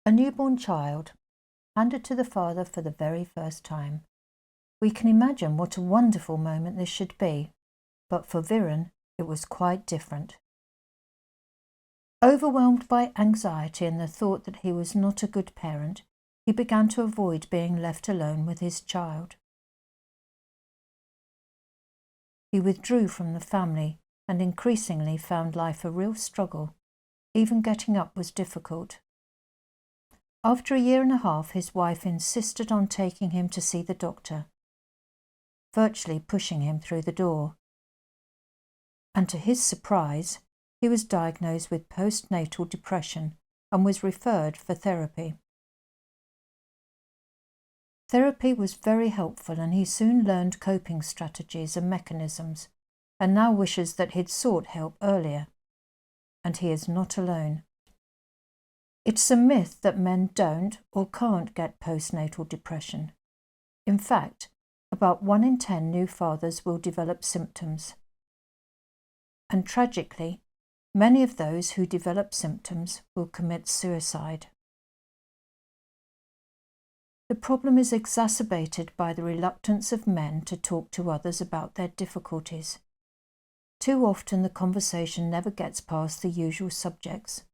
A newborn child, handed to the father for the very first time. We can imagine what a wonderful moment this should be, but for Viren, it was quite different. Overwhelmed by anxiety and the thought that he was not a good parent, he began to avoid being left alone with his child. He withdrew from the family and increasingly found life a real struggle. Even getting up was difficult. After a year and a half, his wife insisted on taking him to see the doctor, virtually pushing him through the door. And to his surprise, he was diagnosed with postnatal depression and was referred for therapy. Therapy was very helpful, and he soon learned coping strategies and mechanisms, and now wishes that he'd sought help earlier. And he is not alone. It's a myth that men don't or can't get postnatal depression. In fact, about 1 in 10 new fathers will develop symptoms. And tragically, many of those who develop symptoms will commit suicide. The problem is exacerbated by the reluctance of men to talk to others about their difficulties. Too often the conversation never gets past the usual subjects.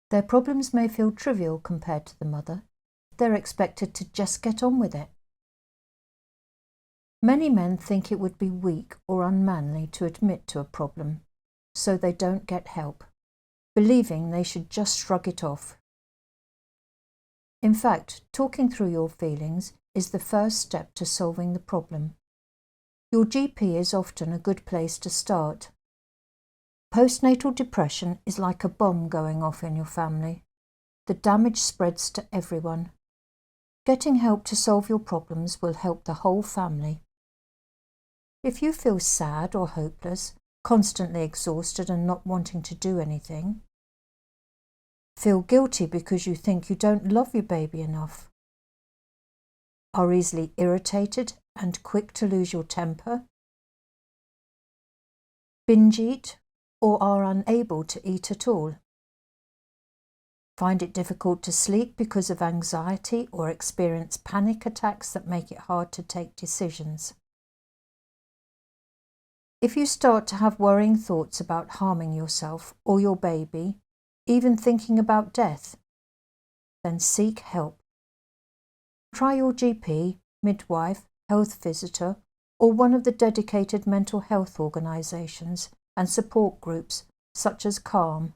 Their problems may feel trivial compared to the mother. They're expected to just get on with it. Many men think it would be weak or unmanly to admit to a problem, so they don't get help, believing they should just shrug it off. In fact, talking through your feelings is the first step to solving the problem. Your GP is often a good place to start. Postnatal depression is like a bomb going off in your family. The damage spreads to everyone. Getting help to solve your problems will help the whole family. If you feel sad or hopeless, constantly exhausted and not wanting to do anything, feel guilty because you think you don't love your baby enough, are easily irritated and quick to lose your temper, binge eat or are unable to eat at all, find it difficult to sleep because of anxiety or experience panic attacks that make it hard to take decisions. If you start to have worrying thoughts about harming yourself or your baby, even thinking about death, then seek help. Try your GP, midwife, health visitor, or one of the dedicated mental health organisations and support groups such as CALM.